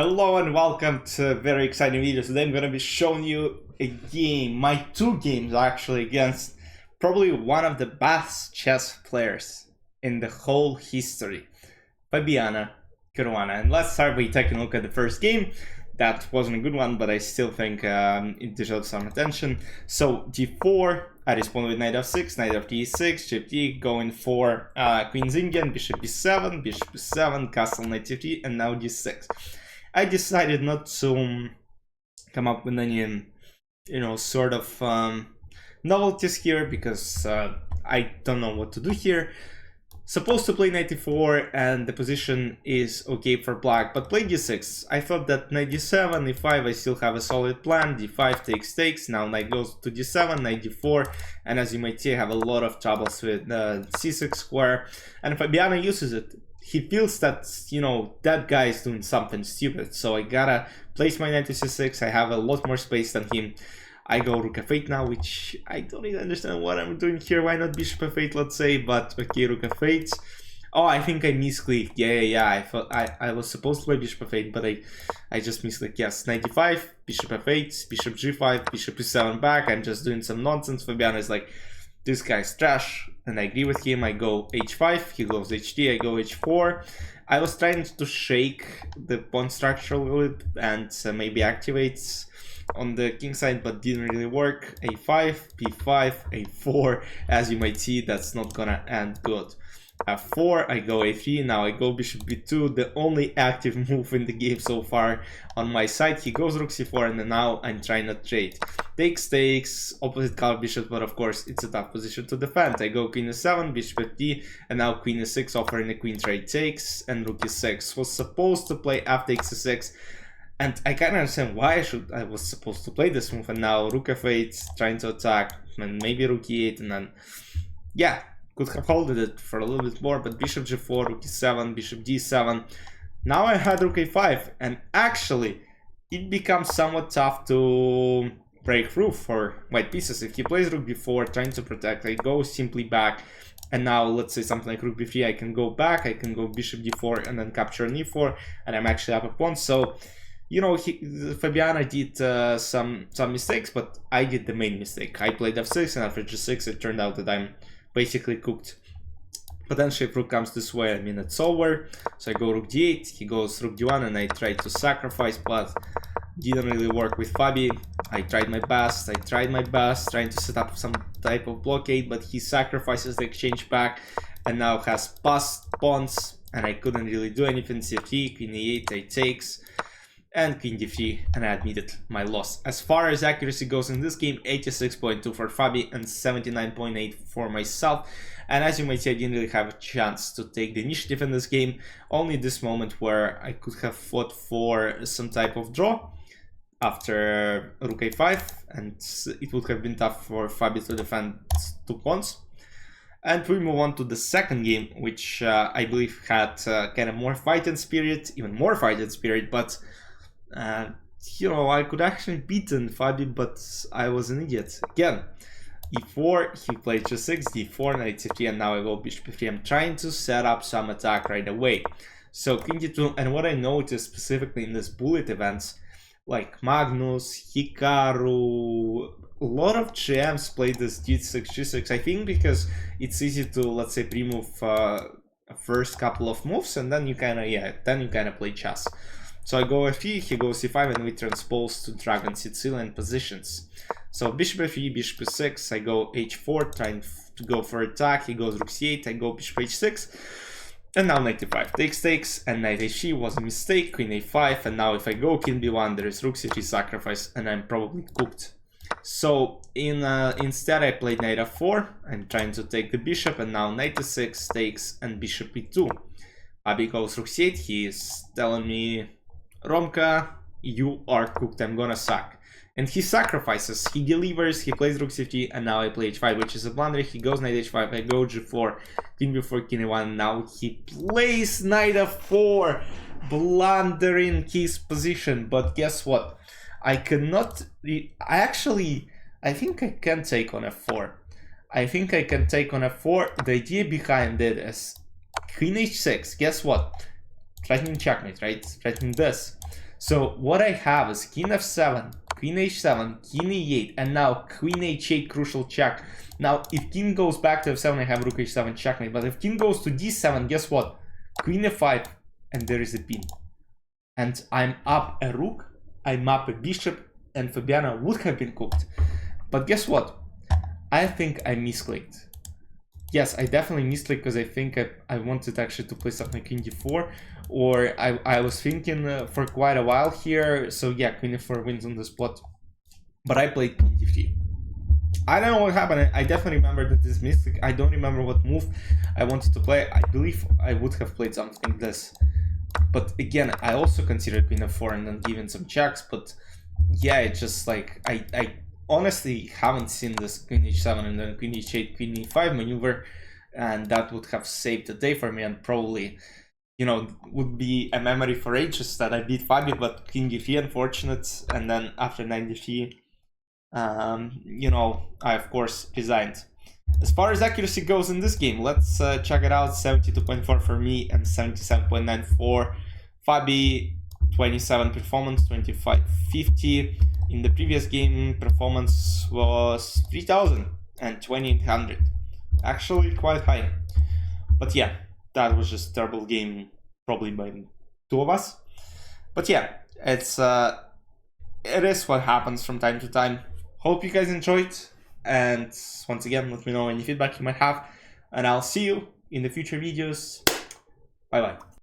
Hello and welcome to a very exciting video. Today I'm going to be showing you a game, my two games actually, against probably one of the best chess players in the whole history, Fabiano Caruana. And let's start by taking a look at the first game. That wasn't a good one, but I still think it deserves some attention. So d4, I respond with knight f6, knight f d6, g going for queen's Indian, bishop b7, bishop b7, castle knight f3, and now d6. I decided not to come up with any, sort of novelties here because I don't know what to do here. Supposed to play knight e4 and the position is okay for black, but play d6. I thought that knight d7, e5, I still have a solid plan. d5 takes, now knight goes to d7, knight d4, and as you might see I have a lot of troubles with c6 square, and Fabiano uses it. He feels that, that guy is doing something stupid, so I gotta place my knight to c6. I have a lot more space than him. I go rook f8 now, which I don't even understand what I'm doing here. Why not bishop f8, let's say, but okay, rook f8. Oh, I think I misclicked. Yeah. I thought I was supposed to play bishop f8, but I just misclicked. Yes, knight d5, bishop f8, bishop g5, bishop e7 back. I'm just doing some nonsense. Fabiano is like, this guy's trash, and I agree with him. I go h5, he goes h3, I go h4. I was trying to shake the pawn structure a little bit and maybe activate on the king side, but didn't really work. a5, b5, a4. As you might see, that's not gonna end good. f4, I go a3, now I go bishop b2, the only active move in the game so far on my side. He goes rook c4, and now I'm trying to trade. Takes, opposite color bishop, but of course it's a tough position to defend. I go queen e7, bishop f3, and now queen e6, offering a queen trade takes, and rook e6. Was supposed to play f takes e6, and I can't understand why I was supposed to play this move, and now rook f8, trying to attack, and maybe rook e8, and then, yeah, could have holded it for a little bit more, but bishop g4, rook e7, bishop d7. Now I had rook a5, and actually it becomes somewhat tough to break through for white pieces. If he plays rook b4, trying to protect, I go simply back, and now let's say something like rook b3, I can go back, I can go bishop d4 and then capture an e4, and I'm actually up a pawn. So Fabiano did some mistakes, but I did the main mistake. I played f6, and after g6 it turned out that I'm basically cooked. Potentially if rook comes this way, I mean it's over. So I go rook d8, he goes rook d1, and I tried to sacrifice, but didn't really work with Fabi. I tried my best, trying to set up some type of blockade, but he sacrifices the exchange back and now has passed pawns, and I couldn't really do anything. c3, queen e8, I takes, and queen d3, and I admitted my loss. As far as accuracy goes in this game, 86.2 for Fabi and 79.8 for myself. And as you might see, I didn't really have a chance to take the initiative in this game. Only this moment where I could have fought for some type of draw after rook a5, and it would have been tough for Fabi to defend two pawns. And we move on to the second game, which I believe had kind of more fighting spirit, even more fighting spirit, but I could actually beaten Fabi, but I was an idiot. Again, e4, he played g6, d4, knight c3, and now I go bishop f3. I'm trying to set up some attack right away. So queen d2, and what I noticed specifically in this bullet events, like Magnus, Hikaru, a lot of GMs played this d6, g6, I think because it's easy to, let's say, pre-move first couple of moves, and then you kind of play chess. So I go f3, he goes c5, and we transpose to Dragon Sicilian positions. So bishop f3, bishop e6, I go h4, trying to go for attack, he goes rook c8, I go bishop h6, and now knight e5 takes, and knight h3 was a mistake, queen a5, and now if I go king b1, there is rook c3 sacrifice, and I'm probably cooked. So instead I played knight f4, I'm trying to take the bishop, and now knight e6 takes, and bishop e2. Fabi goes rook c8, he is telling me, Romka, you are cooked, I'm gonna suck. And he sacrifices, he delivers, he plays rook c3, and now I play h5, which is a blunder. He goes knight h5, I go g4, king b4, king a1, now he plays knight f4, blundering his position. But guess what? I cannot, I think I can take on f4. I think I can take on f4. The idea behind it is queen h6. Guess what? Threatening checkmate, right? Threatening this. So what I have is king f7, queen h7, king e8, and now queen h8 crucial check. Now, if king goes back to f7, I have rook h7 checkmate. But if king goes to d7, guess what? Queen f5, and there is a pin. And I'm up a rook, I'm up a bishop, and Fabiano would have been cooked. But guess what? I think I misclicked. Yes, I definitely misclicked because I think I wanted actually to play something queen d4, or I was thinking for quite a while here. So yeah, queen d4 wins on the spot, but I played queen d3. I don't know what happened. I definitely remember that this misclick. I don't remember what move I wanted to play. I believe I would have played something like this, but again, I also considered queen f4 and then given some checks. But yeah, it's just like I honestly haven't seen this queen h7 and then queen h8, queen e5 maneuver, and that would have saved the day for me, and probably, you know, would be a memory for ages that I beat Fabi. But king d3, unfortunate, and then after knight d3, you know, I of course resigned. As far as accuracy goes in this game, let's check it out. 72.4 for me and 77.9 for Fabi. 27 performance, 2550. In the previous game, performance was 3000 and 2800. Actually quite high. But yeah, that was just a terrible game, probably by two of us. But yeah, it is what happens from time to time. Hope you guys enjoyed, and once again, let me know any feedback you might have, and I'll see you in the future videos. Bye bye.